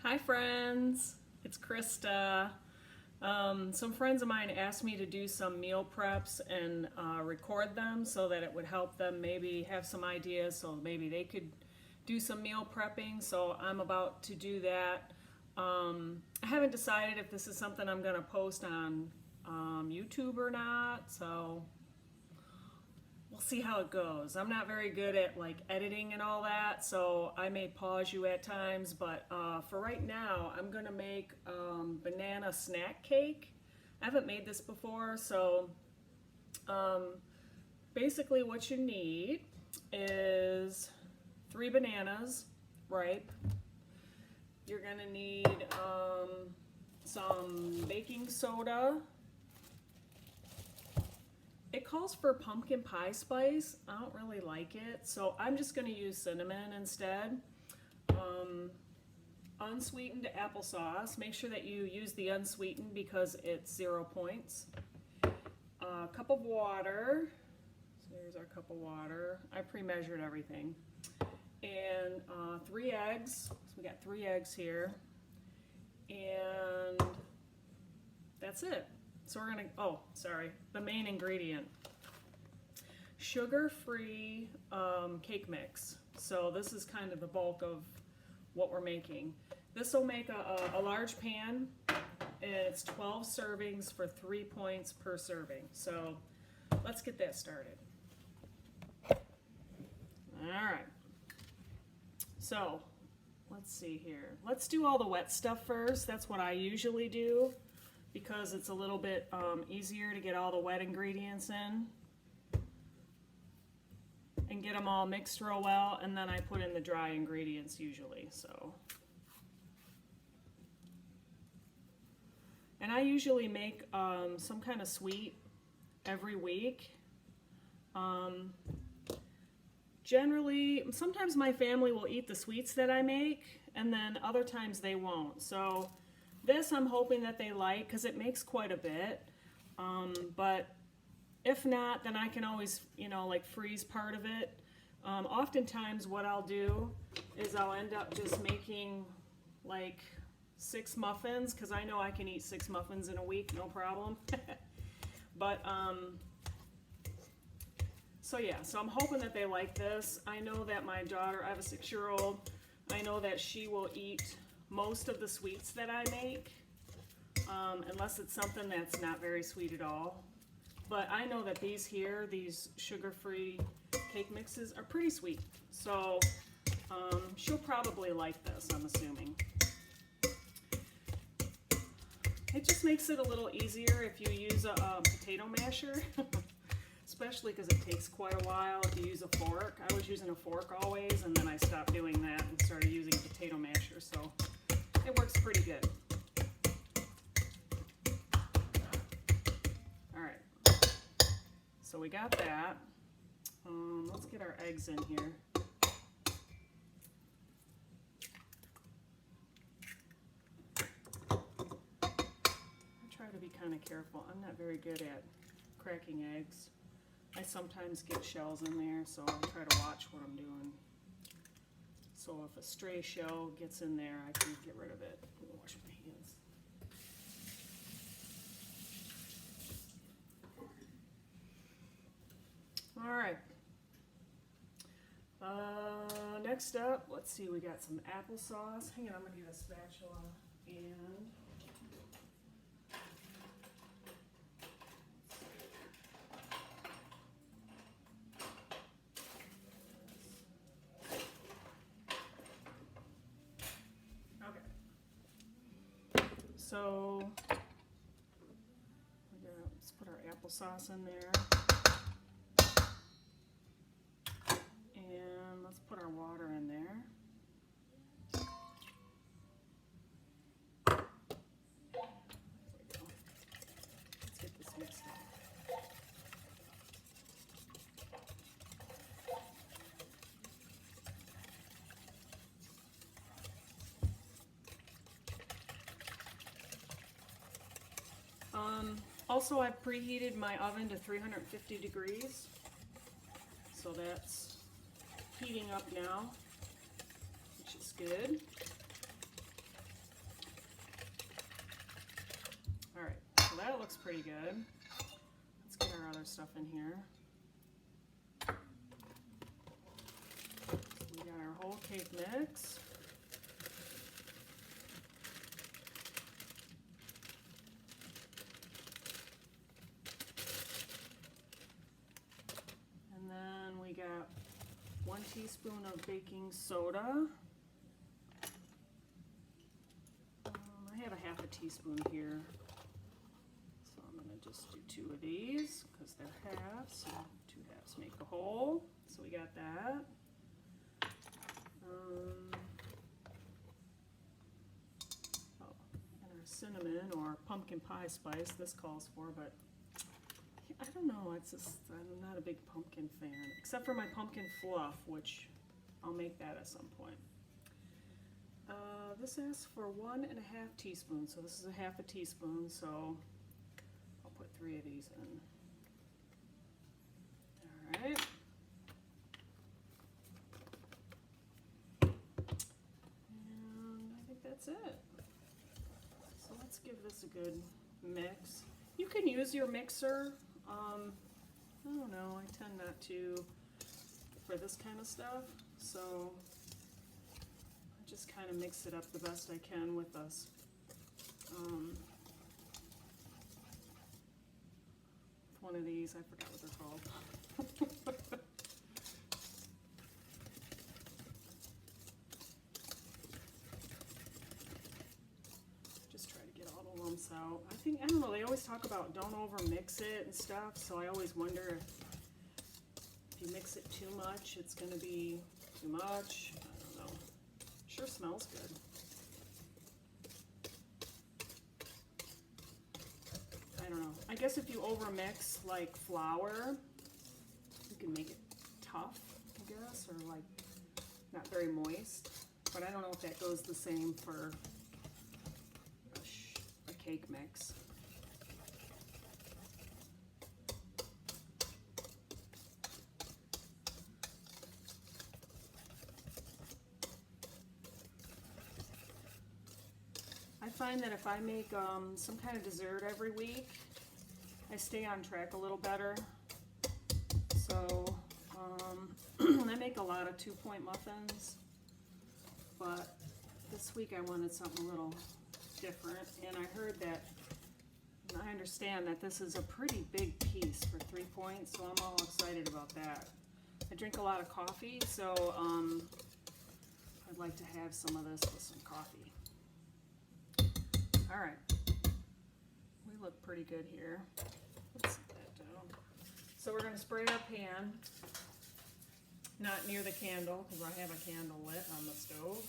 Hi friends, it's Krista. Some friends of mine asked me to do some meal preps and record them so that it would help them maybe have some ideas so maybe they could do some meal prepping. So I'm about to do that. I haven't decided if this is something I'm going to post on YouTube or not, so we'll see how it goes. I'm not very good at like editing and all that, so I may pause you at times, but for right now I'm gonna make banana snack cake. I haven't made this before, so basically what you need is 3 bananas ripe. You're gonna need some baking soda. It calls for pumpkin pie spice. I don't really like it, so I'm just going to use cinnamon instead. Unsweetened applesauce. Make sure that you use the unsweetened because it's 0 points. A cup of water. So there's our cup of water. I pre-measured everything. And 3 eggs. So we got 3 eggs here. And that's it. So we're gonna, oh, sorry, the main ingredient. Sugar-free cake mix. So this is kind of the bulk of what we're making. This will make a large pan. It's 12 servings for 3 points per serving. So let's get that started. All right. So let's see here. Let's do all the wet stuff first. That's what I usually do, because it's a little bit easier to get all the wet ingredients in and get them all mixed real well, and then I put in the dry ingredients usually. So, and I usually make some kind of sweet every week. Generally, sometimes my family will eat the sweets that I make, and then other times they won't. So this I'm hoping that they like because it makes quite a bit, but if not, then I can always, you know, like freeze part of it. Oftentimes what I'll do is I'll end up just making like 6 muffins because I know I can eat 6 muffins in a week, no problem. But so yeah, so I'm hoping that they like this. I know that my daughter, I have a 6-year-old, I know that she will eat most of the sweets that I make, unless it's something that's not very sweet at all. But I know that these here, these sugar-free cake mixes, are pretty sweet. So she'll probably like this, I'm assuming. It just makes it a little easier if you use a potato masher, especially because it takes quite a while if you use a fork. I was using a fork always, and then I stopped doing that and started using a potato masher. So it works pretty good. All right, so we got that. Let's get our eggs in here. I try to be kind of careful. I'm not very good at cracking eggs. I sometimes get shells in there, so I try to watch what I'm doing. So if a stray shell gets in there, I can get rid of it. I'm gonna wash my hands. All right. Next up, let's see, we got some applesauce. Hang on, I'm gonna get a spatula and so let's put our applesauce in there, and let's put our water in there. There we go. Let's get this mixed up. Also, I've preheated my oven to 350 degrees, so that's heating up now, which is good. looks pretty good. Let's get our other stuff in here. We got our whole cake mix. And then we got 1 teaspoon of baking soda. I have a half a teaspoon here. So I'm going to just do 2 of these because they're halves. So 2 halves make a whole. So we got that. And our cinnamon or pumpkin pie spice, this calls for, but I don't know, it's just, I'm not a big pumpkin fan, except for my pumpkin fluff, which I'll make that at some point. This asks for 1.5 teaspoons, so this is a half a teaspoon, so I'll put 3 of these in. All right. And I think that's it. So let's give this a good mix. You can use your mixer. I don't know, I tend not to for this kind of stuff, so I just kind of mix it up the best I can with us. One of these, I forgot what they're called. Just try to get all the lumps out. I don't know, they always talk about don't over mix it and stuff, so I always wonder if you mix it too much, it's going to be too much. I don't know. Sure smells good. I don't know. I guess if you over mix like flour, you can make it tough, I guess, or like not very moist. But I don't know if that goes the same for a cake mix. I find that if I make some kind of dessert every week, I stay on track a little better. So I make a lot of 2-point muffins, but this week I wanted something a little different, and I heard that, and I understand that this is a pretty big piece for 3 points, so I'm all excited about that. I drink a lot of coffee, so I'd like to have some of this with some coffee. All right, we look pretty good here. Let's set that down. So we're going to spray our pan, not near the candle because I have a candle lit on the stove.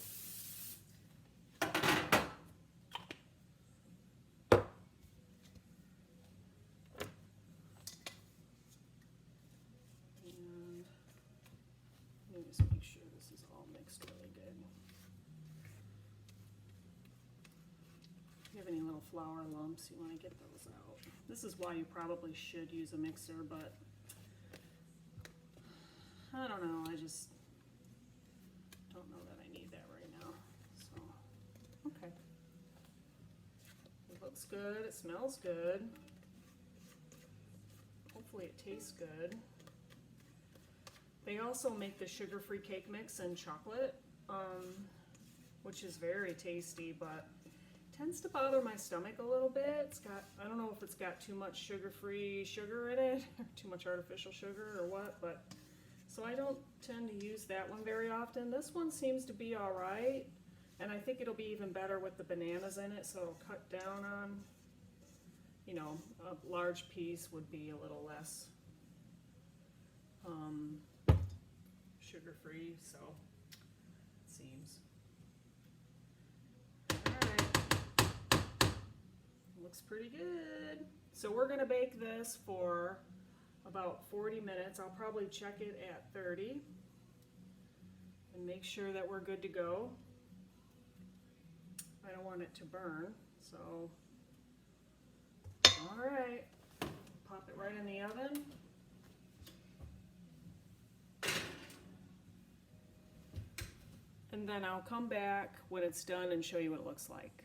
And let me just make sure this is all mixed really good. If you have any little flour lumps, you want to get those out. This is why you probably should use a mixer, but I don't know, I just don't know that I need that right now. So, okay. It looks good, it smells good. Hopefully it tastes good. They also make the sugar-free cake mix and chocolate, which is very tasty, but tends to bother my stomach a little bit. It's got, I don't know if it's got too much sugar-free sugar in it, or too much artificial sugar or what, but so I don't tend to use that one very often. This one seems to be all right, and I think it'll be even better with the bananas in it, so it'll cut down on, you know, a large piece would be a little less sugar-free, so it seems. Looks pretty good. So we're going to bake this for about 40 minutes. I'll probably check it at 30 and make sure that we're good to go. I don't want it to burn, so all right, pop it right in the oven. And then I'll come back when it's done and show you what it looks like.